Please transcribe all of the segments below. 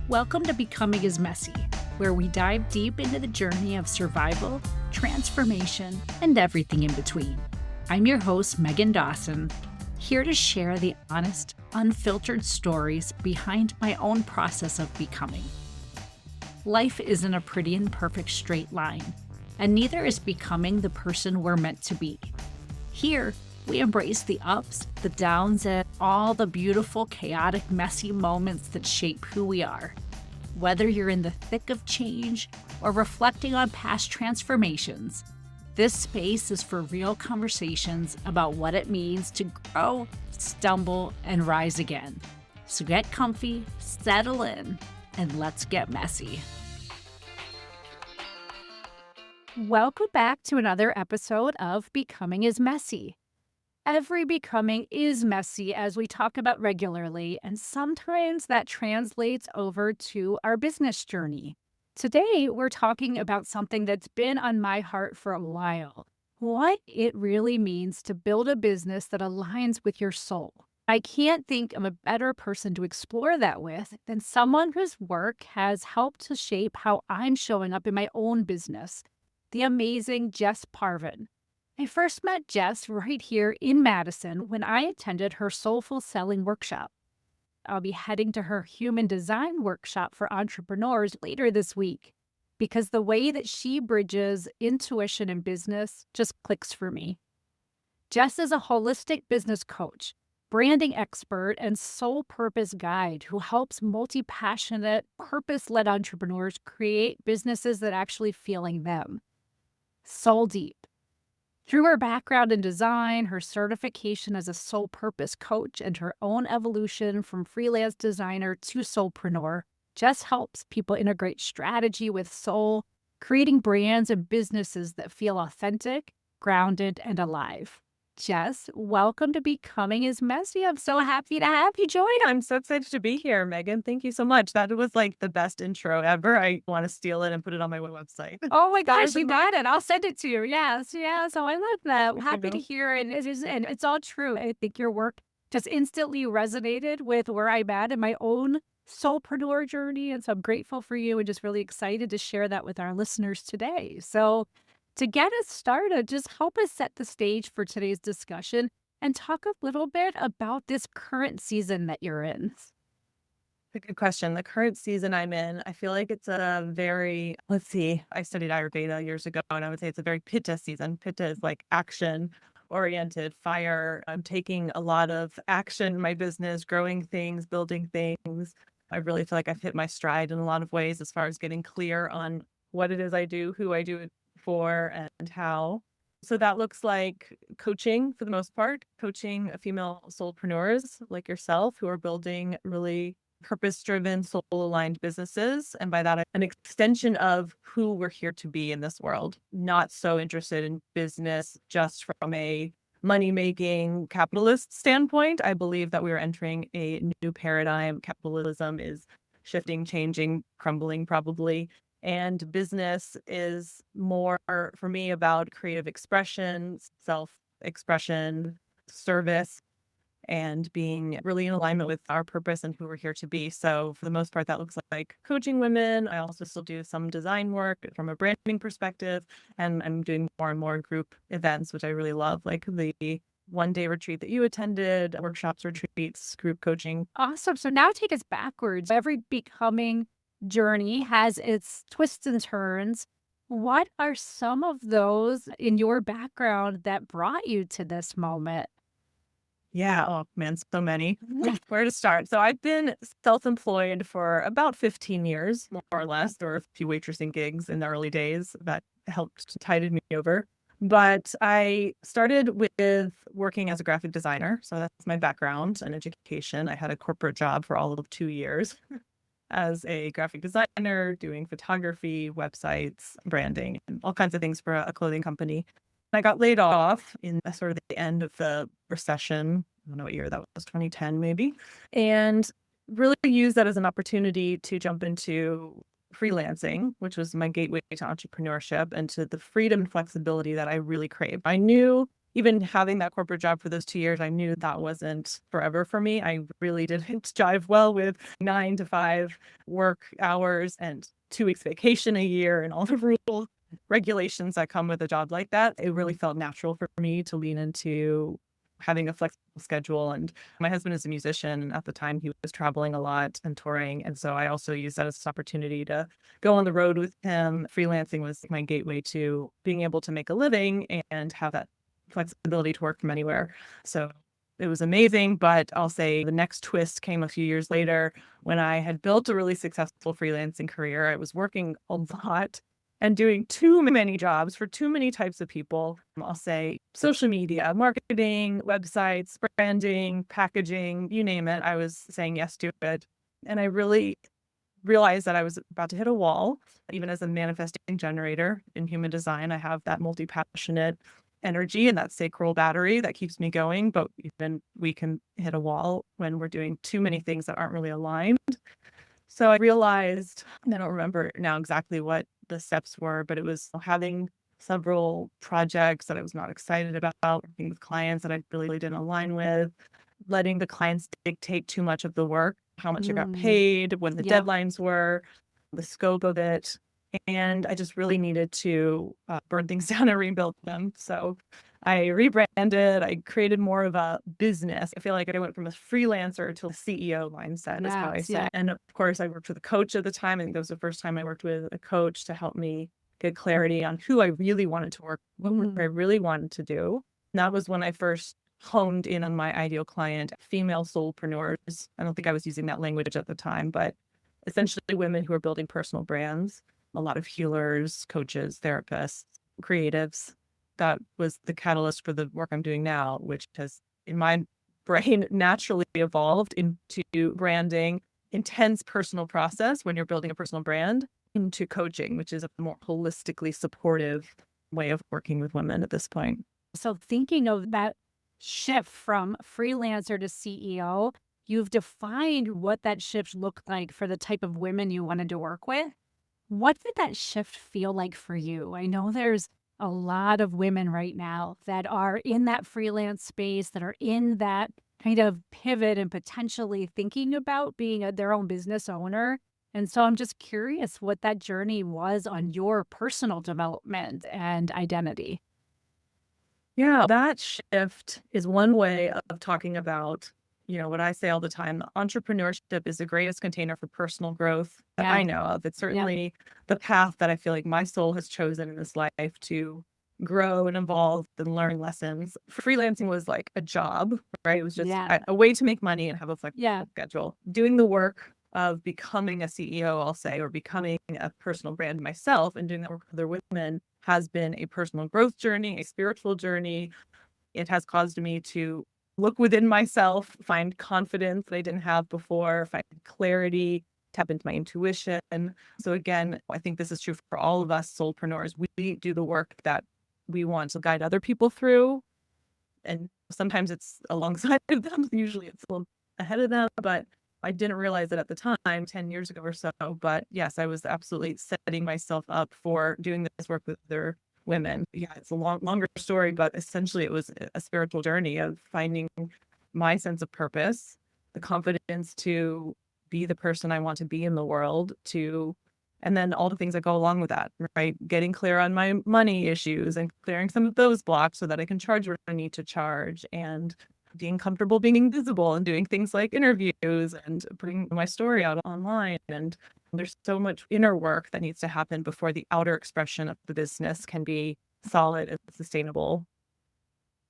Welcome to Becoming is Messy, where we dive deep into the journey of survival, transformation, and everything in between. I'm your host, Meghann Dawson, here to share the honest, unfiltered stories behind my own process of becoming. Life isn't a pretty and perfect straight line, and neither is becoming the person we're meant to be. Here, we embrace the ups, the downs, and all the beautiful, chaotic, messy moments that shape who we are. Whether you're in the thick of change or reflecting on past transformations, this space is for real conversations about what it means to grow, stumble, and rise again. So get comfy, settle in, and let's get messy. Welcome back to another episode of Becoming is Messy. Every becoming is messy, as we talk about regularly, and sometimes that translates over to our business journey. Today, we're talking about something that's been on my heart for a while: what it really means to build a business that aligns with your soul. I can't think of a better person to explore that with than someone whose work has helped to shape how I'm showing up in my own business, the amazing Jess Parvin. I first met Jess right here in Madison when I attended her Soulful Selling workshop. I'll be heading to her human design workshop for entrepreneurs later this week because the way that she bridges intuition and business just clicks for me. Jess is a holistic business coach, branding expert, and soul purpose guide who helps multi-passionate, purpose-led entrepreneurs create businesses that actually feeling them. Soul deep. Through her background in design, her certification as a soul purpose coach, and her own evolution from freelance designer to soulpreneur, Jess helps people integrate strategy with soul, creating brands and businesses that feel authentic, grounded, and alive. Jess, welcome to Becoming is Messy. I'm so happy to have you join us. I'm so excited to be here, Meghann. Thank you so much. That was like the best intro ever. I want to steal it and put it on my website. Oh my gosh, you got it. I'll send it to you. Yes. So I love that. Happy to hear it. And it's all true. I think your work just instantly resonated with where I'm at in my own soulpreneur journey. And so I'm grateful for you and just really excited to share that with our listeners today. So to get us started, just help us set the stage for today's discussion and talk a little bit about this current season that you're in. A good question. The current season I'm in, I feel like it's a very, I studied Ayurveda years ago, and I would say it's a very Pitta season. Pitta is like action oriented, fire. I'm taking a lot of action in my business, growing things, building things. I really feel like I've hit my stride in a lot of ways as far as getting clear on what it is I do, who I do it for, and how. So that looks like coaching for the most part, coaching female soulpreneurs like yourself who are building really purpose-driven, soul-aligned businesses. And by that, an extension of who we're here to be in this world. Not so interested in business just from a money-making capitalist standpoint. I believe that we are entering a new paradigm. Capitalism is shifting, changing, crumbling probably. And business is more, for me, about creative expression, self-expression, service, and being really in alignment with our purpose and who we're here to be. So for the most part, that looks like coaching women. I also still do some design work from a branding perspective, and I'm doing more and more group events, which I really love, like the one-day retreat that you attended, workshops, retreats, group coaching. Awesome. So now take us backwards. Every becoming journey has its twists and turns. What are some of those in your background that brought you to this moment? Yeah. Oh man, so many. Where to start? So I've been self-employed for about 15 years, more or less. There were a few waitressing gigs in the early days that helped tided me over. But I started with working as a graphic designer. So that's my background and education. I had a corporate job for all of 2 years as a graphic designer, doing photography, websites, branding, and all kinds of things for a clothing company. I got laid off in sort of the end of the recession. I don't know what year that was, 2010 maybe, and really used that as an opportunity to jump into freelancing, which was my gateway to entrepreneurship and to the freedom and flexibility that I really craved. I knew even having that corporate job for those 2 years, I knew that wasn't forever for me. I really didn't jive well with 9 to 5 work hours and 2 weeks vacation a year and all the rules, regulations that come with a job like that. It really felt natural for me to lean into having a flexible schedule. And my husband is a musician. And at the time, he was traveling a lot and touring. And so I also used that as an opportunity to go on the road with him. Freelancing was my gateway to being able to make a living and have that flexibility to work from anywhere. So it was amazing. But I'll say the next twist came a few years later when I had built a really successful freelancing career. I was working a lot and doing too many jobs for too many types of people. I'll say social media, marketing, websites, branding, packaging, you name it. I was saying yes to it. And I really realized that I was about to hit a wall. Even as a manifesting generator in human design, I have that multi-passionate energy and that sacral battery that keeps me going. But even we can hit a wall when we're doing too many things that aren't really aligned. So I realized, and I don't remember now exactly what the steps were, but it was having several projects that I was not excited about, working with clients that I really didn't align with, letting the clients dictate too much of the work, how much I got Mm, paid, when the yeah. deadlines were, the scope of it. And I just really needed to burn things down and rebuild them. So I rebranded. I created more of a business. I feel like I went from a freelancer to a CEO mindset, is how I Yes. say. Yeah. And of course, I worked with a coach at the time. I think that was the first time I worked with a coach to help me get clarity on who I really wanted to work, what I Mhm. really wanted to do. And that was when I first honed in on my ideal client, female soulpreneurs. I don't think I was using that language at the time, but essentially women who are building personal brands, a lot of healers, coaches, therapists, creatives. That was the catalyst for the work I'm doing now, which has in my brain naturally evolved into branding, intense personal process when you're building a personal brand, into coaching, which is a more holistically supportive way of working with women at this point. So thinking of that shift from freelancer to CEO, you've defined what that shift looked like for the type of women you wanted to work with. What did that shift feel like for you? I know there's a lot of women right now that are in that freelance space, that are in that kind of pivot and potentially thinking about being their own business owner. And so I'm just curious what that journey was on your personal development and identity. Yeah, that shift is one way of talking about, what I say all the time, entrepreneurship is the greatest container for personal growth that Yeah. I know of. It's Yep. certainly the path that I feel like my soul has chosen in this life to grow and evolve and learn lessons. Freelancing was like a job, right? It was just Yeah. a way to make money and have a Yeah. flexible schedule. Doing the work of becoming a CEO, I'll say, or becoming a personal brand myself and doing that work with other women has been a personal growth journey, a spiritual journey. It has caused me to look within myself, find confidence that I didn't have before, find clarity, tap into my intuition. So again, I think this is true for all of us soulpreneurs. We do the work that we want to guide other people through. And sometimes it's alongside of them. Usually it's a little ahead of them, but I didn't realize it at the time, 10 years ago or so. But yes, I was absolutely setting myself up for doing this work with other women. Yeah, it's a longer story, but essentially it was a spiritual journey of finding my sense of purpose, the confidence to be the person I want to be in the world, and then all the things that go along with that, right? Getting clear on my money issues and clearing some of those blocks so that I can charge what I need to charge, and being comfortable being invisible and doing things like interviews and putting my story out online. And there's so much inner work that needs to happen before the outer expression of the business can be solid and sustainable.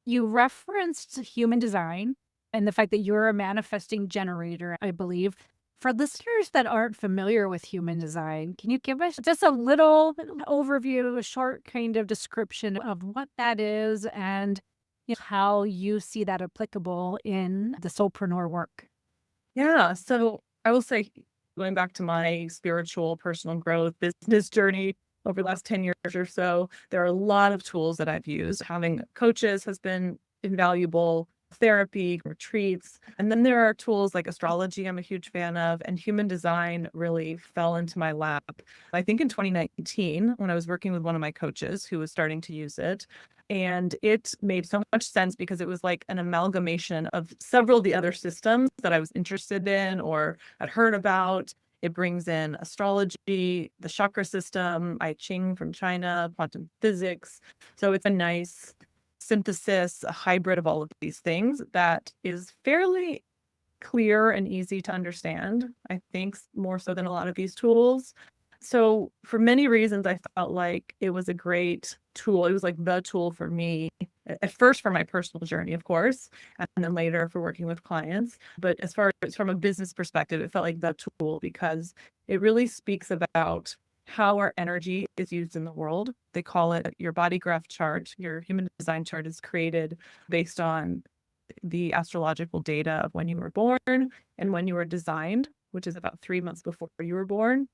You referenced human design and the fact that you're a manifesting generator, I believe. For listeners that aren't familiar with human design, can you give us just a little overview, a short kind of description of what that is and how you see that applicable in the soulpreneur work? Yeah. So I will say, going back to my spiritual personal growth business journey over the last 10 years or so, there are a lot of tools that I've used. Having coaches has been invaluable. therapy, retreats. And then there are tools like astrology, I'm a huge fan of, and human design really fell into my lap. I think in 2019, when I was working with one of my coaches who was starting to use it. And it made so much sense because it was like an amalgamation of several of the other systems that I was interested in or had heard about. It brings in astrology, the chakra system, I Ching from China, quantum physics. So it's a nice synthesis, a hybrid of all of these things that is fairly clear and easy to understand, I think, more so than a lot of these tools. So for many reasons, I felt like it was a great tool. It was like the tool for me, at first for my personal journey, of course, and then later for working with clients. But as far as from a business perspective, it felt like the tool because it really speaks about how our energy is used in the world. They call it your body graph chart. Your human design chart is created based on the astrological data of when you were born and when you were designed, which is about 3 months before you were born.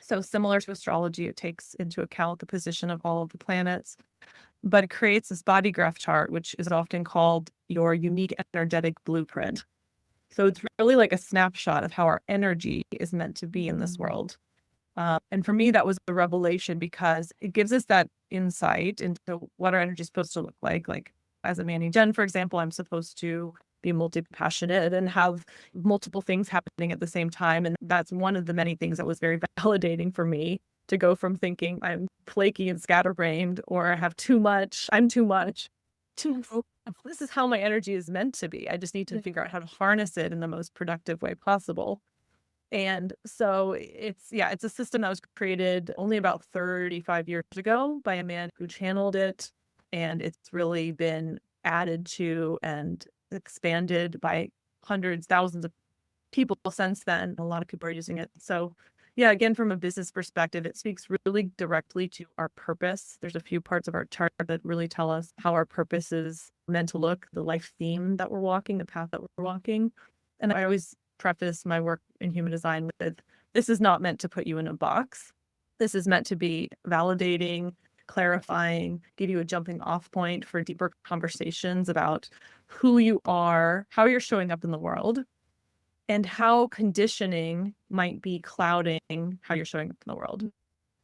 So similar to astrology, it takes into account the position of all of the planets, but it creates this body graph chart, which is often called your unique energetic blueprint. So it's really like a snapshot of how our energy is meant to be in this world. And for me, that was a revelation because it gives us that insight into what our energy is supposed to look like. Like as a Manny Jen, for example, I'm supposed to be multi-passionate and have multiple things happening at the same time. And that's one of the many things that was very validating for me to go from thinking I'm flaky and scatterbrained or I have too much, I'm too much, to this is how my energy is meant to be. I just need to figure out how to harness it in the most productive way possible. And so it's a system that was created only about 35 years ago by a man who channeled it. And it's really been added to and expanded by hundreds, thousands of people since then. A lot of people are using it. So yeah, again, from a business perspective, it speaks really directly to our purpose. There's a few parts of our chart that really tell us how our purpose is meant to look, the life theme that we're walking, the path that we're walking. And I always preface my work in human design with, this is not meant to put you in a box. This is meant to be validating, clarifying, give you a jumping off point for deeper conversations about who you are, how you're showing up in the world, and how conditioning might be clouding how you're showing up in the world.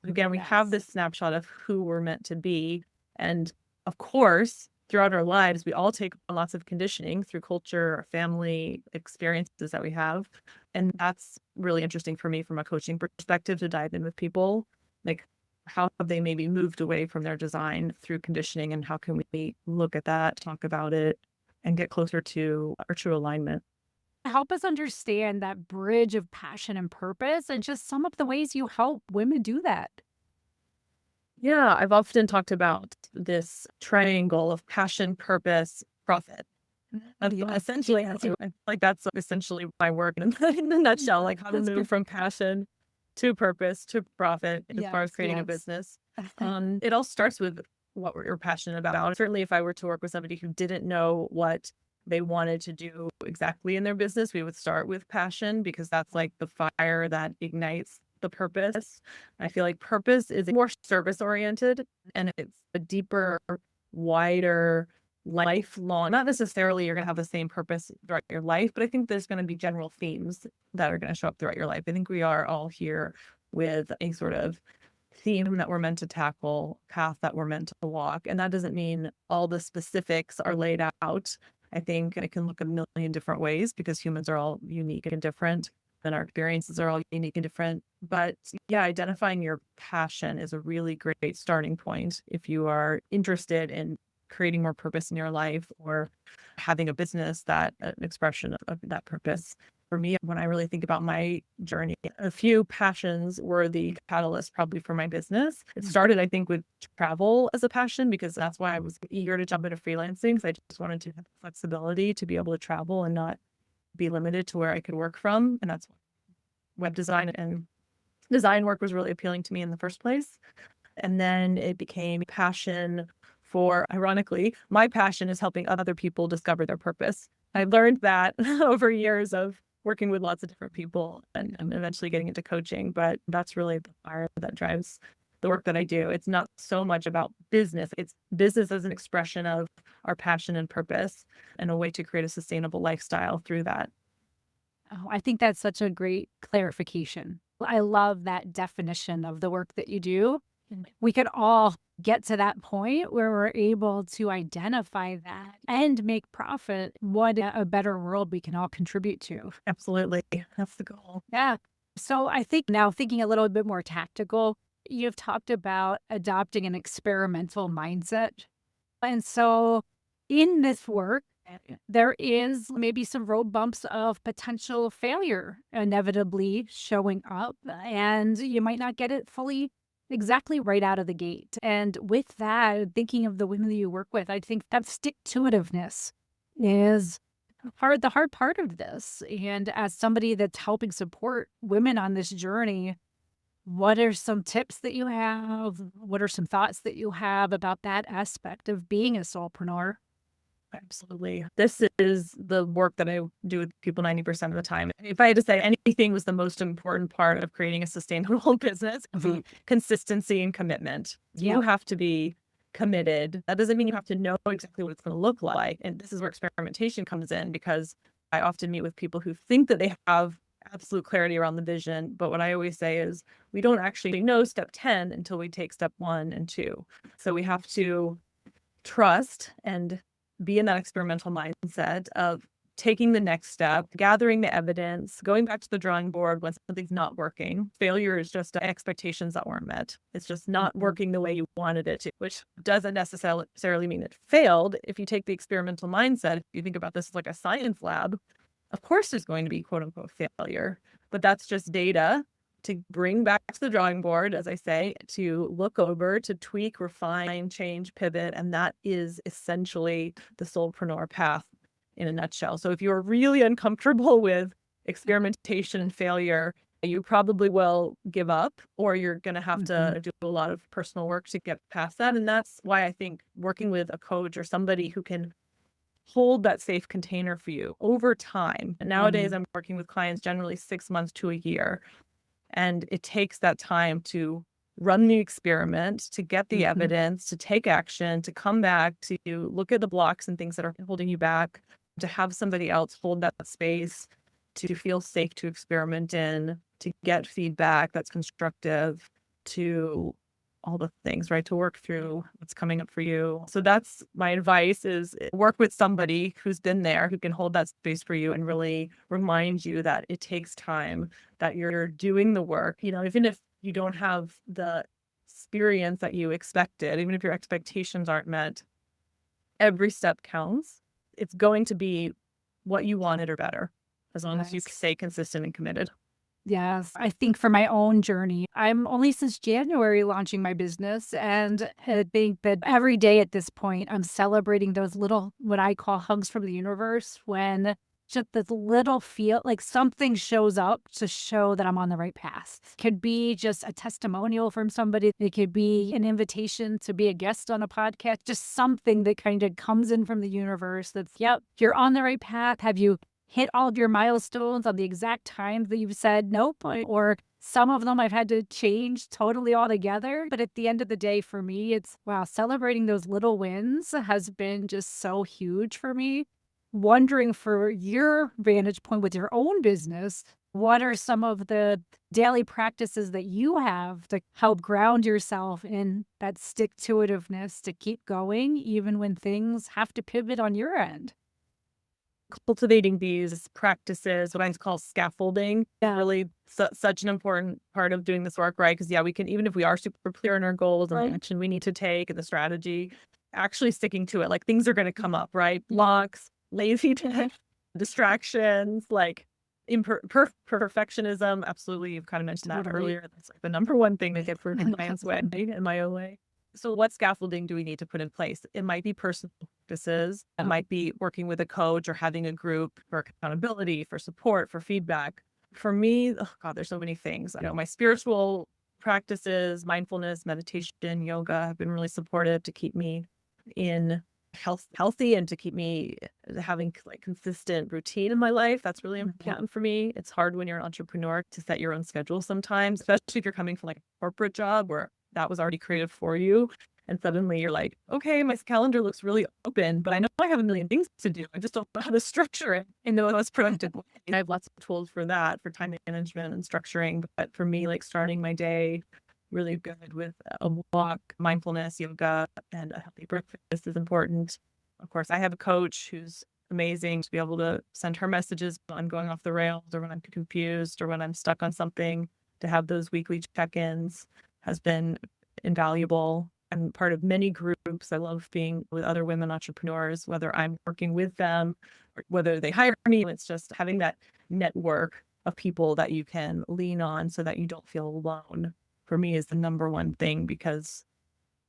Again, we have this snapshot of who we're meant to be. And of course, throughout our lives, we all take on lots of conditioning through culture, our family experiences that we have. And that's really interesting for me from a coaching perspective to dive in with people. Like, how have they maybe moved away from their design through conditioning? And how can we look at that, talk about it, and get closer to our true alignment? Help us understand that bridge of passion and purpose and just some of the ways you help women do that. Yeah, I've often talked about this triangle of passion, purpose, profit. Essentially, I feel like that's essentially my work in the nutshell, like how to move from passion to purpose to profit as far as creating a business. It all starts with what we're passionate about. Certainly, if I were to work with somebody who didn't know what they wanted to do exactly in their business, we would start with passion because that's like the fire that ignites the purpose. I feel like purpose is more service oriented and it's a deeper, wider, lifelong, not necessarily you're going to have the same purpose throughout your life, but I think there's going to be general themes that are going to show up throughout your life. I think we are all here with a sort of theme that we're meant to tackle, path that we're meant to walk. And that doesn't mean all the specifics are laid out. I think it can look a million different ways because humans are all unique and different and our experiences are all unique and different. But yeah, identifying your passion is a really great starting point if you are interested in creating more purpose in your life or having a business that an expression of that purpose. For me, when I really think about my journey, a few passions were the catalyst probably for my business. It started, I think, with travel as a passion because that's why I was eager to jump into freelancing because I just wanted to have flexibility to be able to travel and not be limited to where I could work from. And that's web design and design work was really appealing to me in the first place. And then it became passion for, ironically, my passion is helping other people discover their purpose. I learned that over years of working with lots of different people and eventually getting into coaching. But that's really the fire that drives the work that I do. It's not so much about business. It's business as an expression of our passion and purpose and a way to create a sustainable lifestyle through that. Oh, I think that's such a great clarification. I love that definition of the work that you do. We could all get to that point where we're able to identify that and make profit. What a better world we can all contribute to. Absolutely. That's the goal. Yeah. So I think now thinking a little bit more tactical, you've talked about adopting an experimental mindset. And so in this work, there is maybe some road bumps of potential failure inevitably showing up, and you might not get it fully exactly right out of the gate. And with that, thinking of the women that you work with, I think that stick to itiveness is the hard part of this. And as somebody that's helping support women on this journey, what are some tips that you have? What are some thoughts that you have about that aspect of being a soulpreneur? Absolutely. This is the work that I do with people 90% of the time. If I had to say anything was the most important part of creating a sustainable business, it would be consistency and commitment. You Yep. have to be committed. That doesn't mean you have to know exactly what it's going to look like. And this is where experimentation comes in, because I often meet with people who think that they have absolute clarity around the vision. But what I always say is we don't actually know step 10 until we take step 1 and 2. So we have to trust and be in that experimental mindset of taking the next step, gathering the evidence, going back to the drawing board when something's not working. Failure is just expectations that weren't met. It's just not working the way you wanted it to, which doesn't necessarily mean it failed. If you take the experimental mindset, if you think about this as like a science lab, of course there's going to be quote unquote failure, but that's just data to bring back to the drawing board, as I say, to look over, to tweak, refine, change, pivot. And that is essentially the soulpreneur path in a nutshell. So if you're really uncomfortable with experimentation and failure, you probably will give up, or you're going to have to do a lot of personal work to get past that. And that's why I think working with a coach or somebody who can hold that safe container for you over time. And nowadays I'm working with clients generally 6 months to a year. And it takes that time to run the experiment, to get the evidence, to take action, to come back, to look at the blocks and things that are holding you back, to have somebody else hold that space, to feel safe to experiment in, to get feedback that's constructive, to all the things, right? To work through what's coming up for you. So that's my advice, is work with somebody who's been there, who can hold that space for you and really remind you that it takes time, that you're doing the work. Even if you don't have the experience that you expected, even if your expectations aren't met, every step counts. It's going to be what you wanted or better, as long as you stay consistent and committed. Yes. I think for my own journey, I'm only since January launching my business. And I think that every day at this point, I'm celebrating those little, what I call hugs from the universe, when just this little feel like something shows up to show that I'm on the right path. Could be just a testimonial from somebody. It could be an invitation to be a guest on a podcast, just something that kind of comes in from the universe that's, yep, you're on the right path. Have you hit all of your milestones on the exact time that you've said nope? Or some of them I've had to change totally altogether. But at the end of the day, for me, it's wow, celebrating those little wins has been just so huge for me. Wondering for your vantage point with your own business, what are some of the daily practices that you have to help ground yourself in that stick-to-itiveness to keep going, even when things have to pivot on your end? Cultivating these practices, what I call scaffolding, really such an important part of doing this work, right? Because we can, even if we are super clear on our goals and the action we need to take and the strategy, actually sticking to it, like things are going to come up, right? Blocks, laziness, distractions, like perfectionism. Absolutely. You've kind of mentioned that earlier. That's like the number one thing that gets in my way, in my own way. So what scaffolding do we need to put in place? It might be personal practices. It might be working with a coach or having a group for accountability, for support, for feedback. For me, oh God, there's so many things. My spiritual practices, mindfulness, meditation, yoga have been really supportive to keep me in healthy and to keep me having like consistent routine in my life. That's really important for me. It's hard when you're an entrepreneur to set your own schedule sometimes, especially if you're coming from like a corporate job where that was already created for you. And suddenly you're like, okay, my calendar looks really open, but I know I have a million things to do. I just don't know how to structure it in the most productive way. And I have lots of tools for that, for time management and structuring. But for me, like starting my day really good with a walk, mindfulness, yoga, and a healthy breakfast is important. Of course, I have a coach who's amazing to be able to send her messages when I'm going off the rails or when I'm confused or when I'm stuck on something. To have those weekly check-ins has been invaluable. I'm part of many groups. I love being with other women entrepreneurs, whether I'm working with them or whether they hire me. It's just having that network of people that you can lean on so that you don't feel alone. For me is the number one thing, because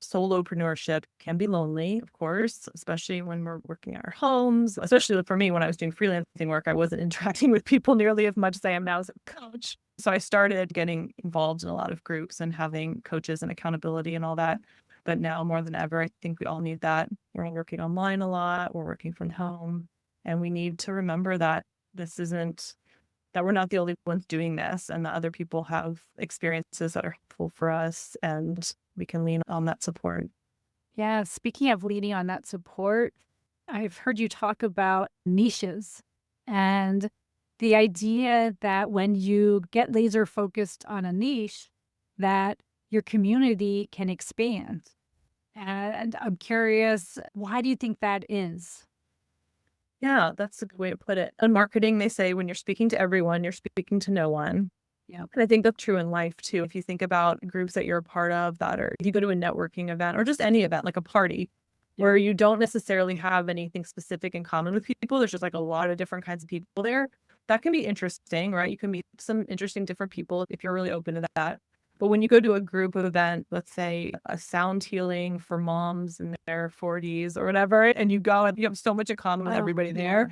solopreneurship can be lonely, of course, especially when we're working at our homes. Especially for me, when I was doing freelancing work, I wasn't interacting with people nearly as much as I am now as a coach. So I started getting involved in a lot of groups and having coaches and accountability and all that. But now more than ever, I think we all need that. We're working online a lot, we're working from home, and we need to remember that this isn't, that we're not the only ones doing this, and that other people have experiences that are helpful for us, and we can lean on that support. Yeah, speaking of leaning on that support, I've heard you talk about niches and the idea that when you get laser focused on a niche, that your community can expand. And I'm curious, why do you think that is? Yeah, that's a good way to put it. In marketing, they say when you're speaking to everyone, you're speaking to no one. Yep. And I think that's true in life too. If you think about groups that you're a part of that are, if you go to a networking event or just any event, like a party, where you don't necessarily have anything specific in common with people, there's just like a lot of different kinds of people there. That can be interesting, right? You can meet some interesting different people if you're really open to that. But when you go to a group of event, let's say a sound healing for moms in their 40s or whatever, and you go and you have so much in common with everybody there,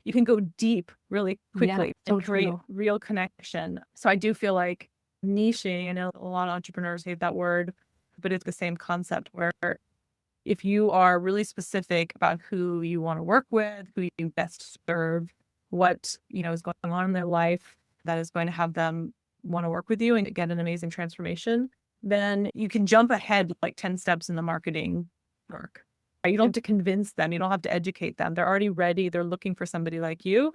you can go deep really quickly and create real connection. So I do feel like niching, I know a lot of entrepreneurs hate that word, but it's the same concept where if you are really specific about who you want to work with, who you best serve, what, is going on in their life that is going to have them want to work with you and get an amazing transformation, then you can jump ahead like 10 steps in the marketing work. You don't have to convince them. You don't have to educate them. They're already ready. They're looking for somebody like you.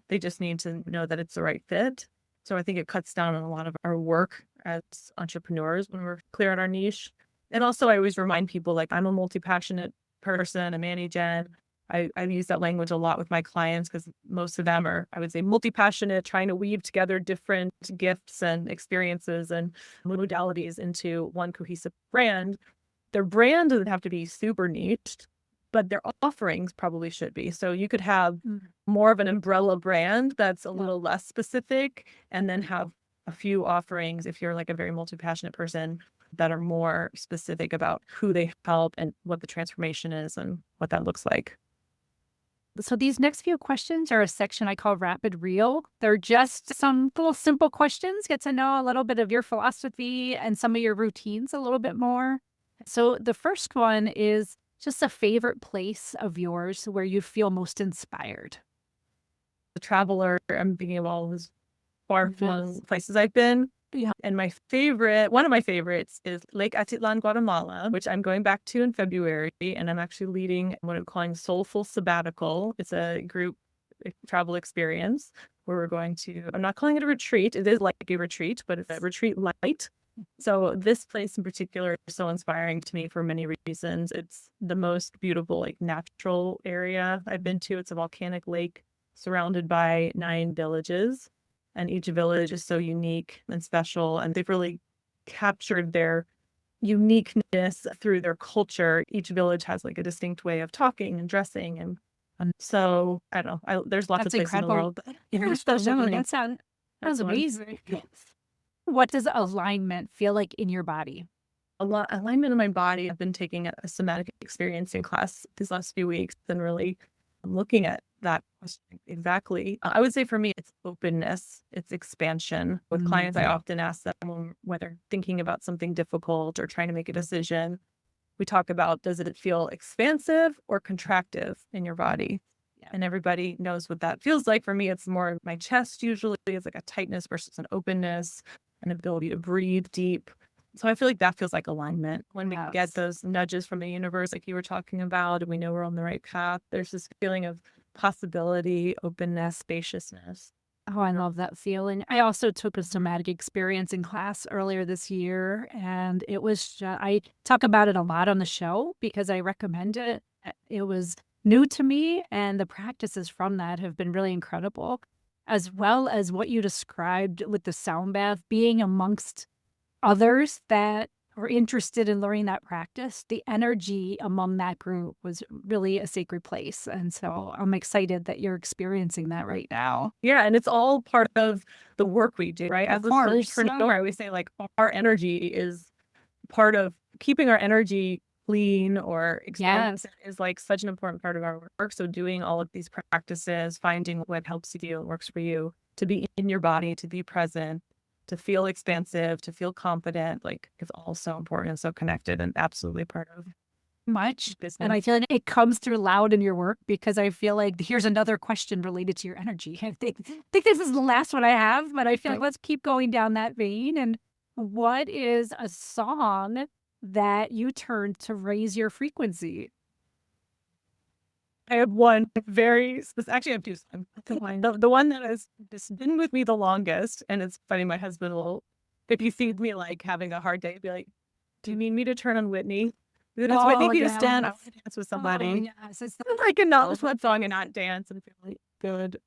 They just need to know that it's the right fit. So I think it cuts down on a lot of our work as entrepreneurs when we're clear on our niche. And also I always remind people, like, I'm a multi-passionate person, a Manny Jen. I use that language a lot with my clients because most of them are, I would say, multi-passionate, trying to weave together different gifts and experiences and modalities into one cohesive brand. Their brand doesn't have to be super niched, but their offerings probably should be. So you could have more of an umbrella brand that's a little less specific, and then have a few offerings if you're like a very multi-passionate person that are more specific about who they help and what the transformation is and what that looks like. So these next few questions are a section I call Rapid Reel. They're just some little simple questions, get to know a little bit of your philosophy and some of your routines a little bit more. So the first one is just a favorite place of yours where you feel most inspired. The traveler, I'm thinking of all those far-flung places I've been. Yeah. And one of my favorites is Lake Atitlan, Guatemala, which I'm going back to in February. And I'm actually leading what I'm calling Soulful Sabbatical. It's a group travel experience where we're going to, I'm not calling it a retreat. It is like a retreat, but it's a retreat light. So this place in particular is so inspiring to me for many reasons. It's the most beautiful, like, natural area I've been to. It's a volcanic lake surrounded by 9 villages. And each village is so unique and special. And they've really captured their uniqueness through their culture. Each village has like a distinct way of talking and dressing. And so, I don't know, there's lots of places in the world. That sounds amazing. Yes. What does alignment feel like in your body? Alignment in my body. I've been taking a somatic experiencing class these last few weeks and really looking at that question exactly. I would say for me, it's openness, it's expansion. With clients, I often ask them whether thinking about something difficult or trying to make a decision, we talk about, does it feel expansive or contractive in your body? Yeah. And everybody knows what that feels like. For me, it's more my chest usually. It's like a tightness versus an openness, an ability to breathe deep. So I feel like that feels like alignment when we get Yes. those nudges from the universe, like you were talking about, and we know we're on the right path. There's this feeling of possibility, openness, spaciousness. Oh, I love that feeling. I also took a somatic experience in class earlier this year, and it was I talk about it a lot on the show because I recommend it. It was new to me, and the practices from that have been really incredible, as well as what you described with the sound bath, being amongst others that were interested in learning that practice. The energy among that group was really a sacred place, and so I'm excited that you're experiencing that right now. Yeah, and it's all part of the work we do, right? As Of a course. solopreneur, I always say like our energy is part of keeping our energy clean or Yes. expansive is like such an important part of our work. So doing all of these practices, finding what helps you and works for you, to be in your body, to be present, to feel expansive, to feel confident, like it's all so important and so connected and absolutely part of Much. And business. I feel like it comes through loud in your work because I feel like here's another question related to your energy. I think this is the last one I have, but I feel like let's keep going down that vein. And what is a song that you turn to raise your frequency? I have one very specific, actually I have two. The one that has just been with me the longest, and it's funny, my husband will, if he sees me like having a hard day, he'd be like, do you need me to turn on Whitney? It's Whitney Oh, Houston. I yes. want to dance with Oh, somebody. yes. I cannot listen to that song and not dance and feel really good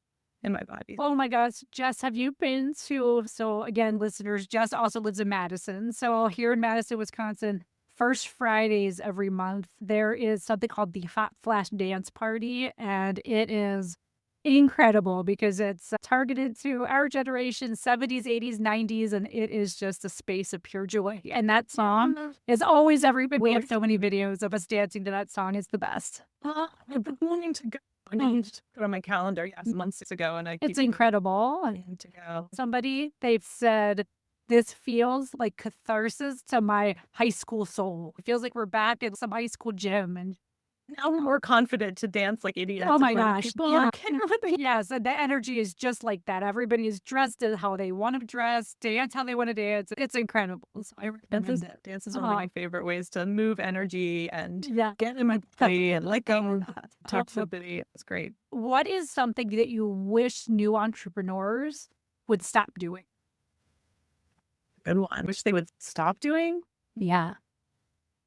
in my body. Oh my gosh, Jess, have you been to, so again, listeners, Jess also lives in Madison. So here in Madison, Wisconsin, first Fridays every month, there is something called the Hot Flash Dance Party. And it is incredible because it's targeted to our generation, 70s, 80s, 90s, and it is just a space of pure joy. And that song is always everybody. We have so many videos of us dancing to that song. It's the best. I've been wanting to go. I need to put on my calendar. Yes, months ago, and I keep It's incredible. wanting to go. Somebody, they've said, this feels like catharsis to my high school soul. It feels like we're back in some high school gym. And Now we're more confident to dance like idiots. oh in my front of gosh. people. Yeah. Can Yes. And the energy is just like that. Everybody is dressed as how they want to dress, dance how they want to dance. It's incredible. So I recommend it. Dance is one of my favorite ways to move energy and Yeah. get in my body and let go of toxicity. It's great. What is something that you wish new entrepreneurs would stop doing? Good one. Wish they would stop doing. Yeah.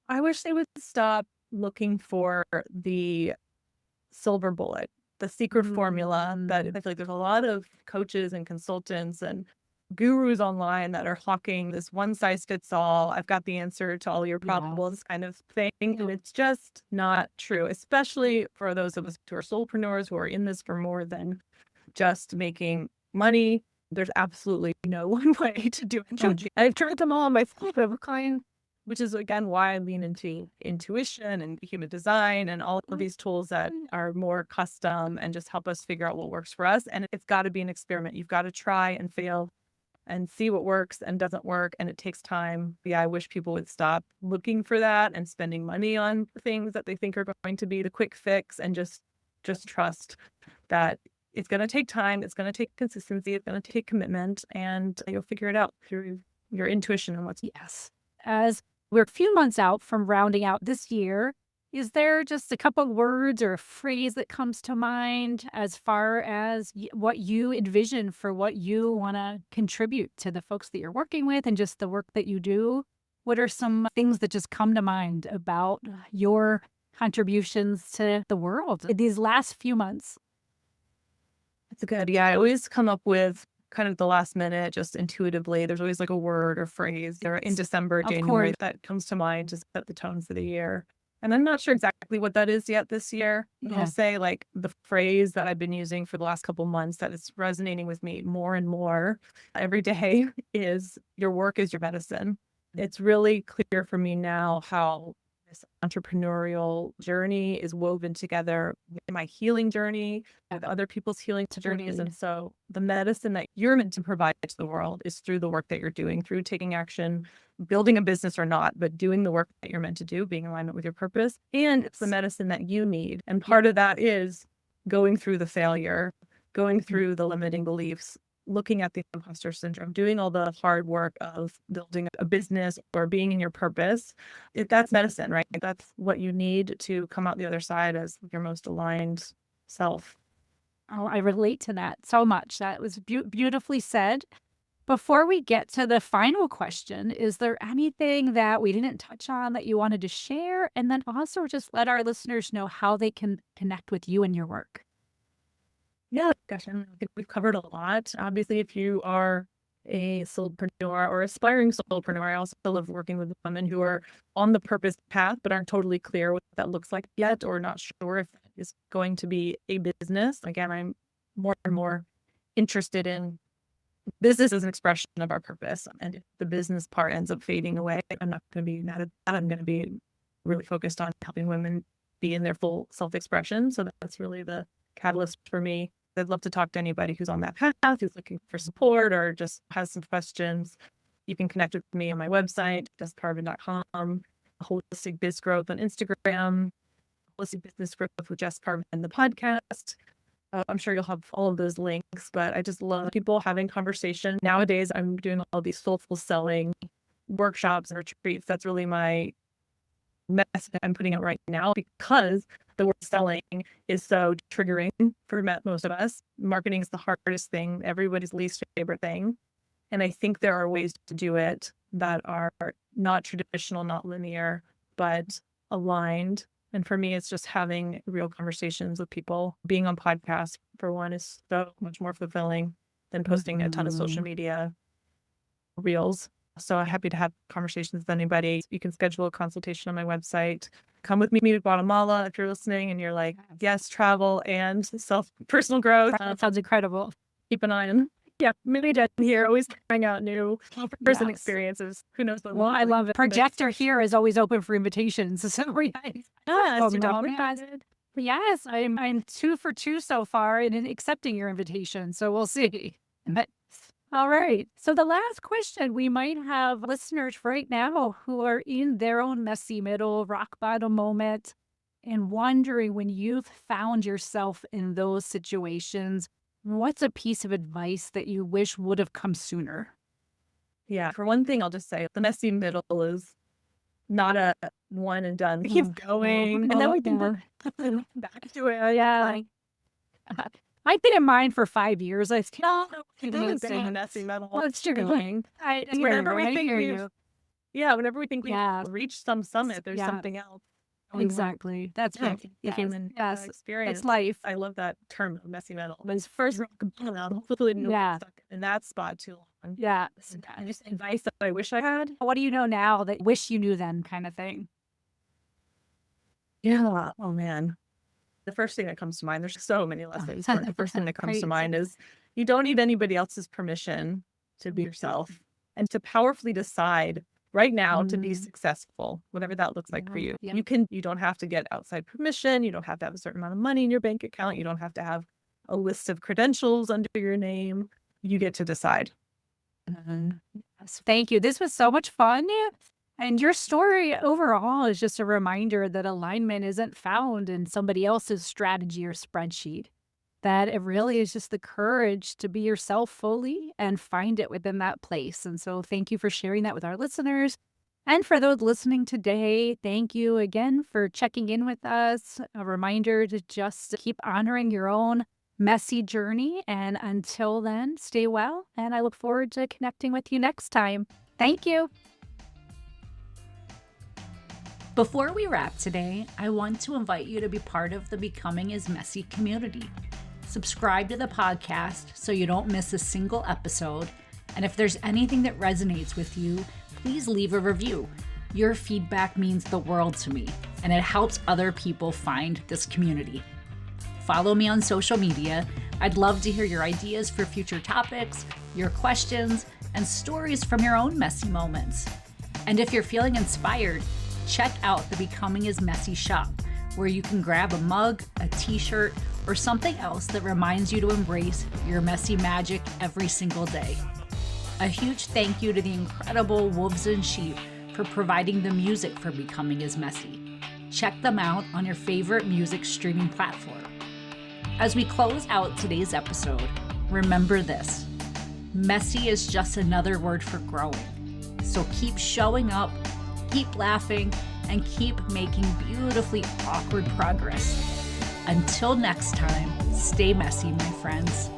I wish they would stop looking for the silver bullet, the secret formula that I feel like there's a lot of coaches and consultants and gurus online that are hawking this one size fits all. I've got the answer to all your problems kind of thing. And it's just not true, especially for those of us who are soulpreneurs who are in this for more than just making money. There's absolutely no one way to do it. I've tried them all myself. I have a client, which is again why I lean into intuition and human design and all of these tools that are more custom and just help us figure out what works for us. And it's got to be an experiment. You've got to try and fail and see what works and doesn't work. And it takes time. Yeah, I wish people would stop looking for that and spending money on things that they think are going to be the quick fix and just trust that it's going to take time. It's going to take consistency. It's going to take commitment, and you'll figure it out through your intuition and what's. Yes. As we're a few months out from rounding out this year, is there just a couple words or a phrase that comes to mind as far as what you envision for what you want to contribute to the folks that you're working with and just the work that you do? What are some things that just come to mind about your contributions to the world in these last few months? That's good. Yeah, I always come up with kind of the last minute, just intuitively. There's always like a word or phrase or in December, Of January course. that comes to mind to set the tone for the year. And I'm not sure exactly what that is yet this year. Yeah. I'll say like the phrase that I've been using for the last couple months that is resonating with me more and more every day is your work is your medicine. It's really clear for me now how this entrepreneurial journey is woven together with my healing journey, with other people's healing journeys. And so the medicine that you're meant to provide to the world is through the work that you're doing, through taking action, building a business or not, but doing the work that you're meant to do, being in alignment with your purpose. And it's the medicine that you need. And part of that is going through the failure, going through the limiting beliefs, looking at the imposter syndrome, doing all the hard work of building a business or being in your purpose, that's medicine, right? That's what you need to come out the other side as your most aligned self. Oh, I relate to that so much. That was beautifully said. Before we get to the final question, is there anything that we didn't touch on that you wanted to share? And then also just let our listeners know how they can connect with you and your work. Yeah, gosh, I think we've covered a lot. Obviously, if you are a soulpreneur or aspiring soulpreneur, I also love working with women who are on the purpose path but aren't totally clear what that looks like yet, or not sure if that is going to be a business. Again, I'm more and more interested in business as an expression of our purpose. And if the business part ends up fading away, I'm not going to be mad at that. I'm going to be really focused on helping women be in their full self-expression. So that's really the catalyst for me. I'd love to talk to anybody who's on that path, who's looking for support or just has some questions. You can connect with me on my website, jessparvin.com, Holistic Biz Growth on Instagram, Holistic Business Growth with Jess Parvin, the podcast. I'm sure you'll have all of those links, but I just love people having conversation. Nowadays, I'm doing all these soulful selling workshops and retreats. That's really my message I'm putting out right now, because the word selling is so triggering for most of us. Marketing is the hardest thing, everybody's least favorite thing. And I think there are ways to do it that are not traditional, not linear, but aligned. And for me, it's just having real conversations with people. Being on podcasts, for one, is so much more fulfilling than posting a ton of social media reels. So I'm happy to have conversations with anybody. You can schedule a consultation on my website. Come with me to Guatemala if you're listening and you're like, yes, travel and personal growth. That sounds incredible. Keep an eye on. Yeah, maybe Jen here, always trying out new person experiences. Who knows what? Well, I love it. Projector here is always open for invitations. So yes, I'm 2 for 2 so far in accepting your invitation. So we'll see. But all right. So the last question, we might have listeners right now who are in their own messy middle, rock bottom moment and wondering, when you've found yourself in those situations, what's a piece of advice that you wish would have come sooner? Yeah. For one thing, I'll just say the messy middle is not a one and done. Keep going. And then we can go back to it. Yeah. I've been in mine for 5 years. I still a messy middle. Well, it's true. Whenever we think we've reached some summit, there's something else. Exactly. That's the human experience. It's life. I love that term, messy middle. But it's first, hopefully not stuck in that spot too long. Yeah. And just advice that I wish I had. What do you know now that wish you knew then, kind of thing? Yeah. Oh man. The first thing that comes to mind, there's so many lessons. But the first thing that comes to mind is you don't need anybody else's permission to be yourself and to powerfully decide right now to be successful, whatever that looks like for you. Yeah. You don't have to get outside permission. You don't have to have a certain amount of money in your bank account. You don't have to have a list of credentials under your name. You get to decide. Yes, thank you. This was so much fun. And your story overall is just a reminder that alignment isn't found in somebody else's strategy or spreadsheet, that it really is just the courage to be yourself fully and find it within that place. And so thank you for sharing that with our listeners. And for those listening today, thank you again for checking in with us. A reminder to just keep honoring your own messy journey. And until then, stay well. And I look forward to connecting with you next time. Thank you. Before we wrap today, I want to invite you to be part of the Becoming is Messy community. Subscribe to the podcast so you don't miss a single episode. And if there's anything that resonates with you, please leave a review. Your feedback means the world to me, and it helps other people find this community. Follow me on social media. I'd love to hear your ideas for future topics, your questions, and stories from your own messy moments. And if you're feeling inspired, check out the Becoming is Messy shop, where you can grab a mug, a t-shirt, or something else that reminds you to embrace your messy magic every single day. A huge thank you to the incredible Wolves and Sheep for providing the music for Becoming is Messy. Check them out on your favorite music streaming platform. As we close out today's episode, remember this: Messy is just another word for growing. So keep showing up, keep laughing, and keep making beautifully awkward progress. Until next time, stay messy, my friends.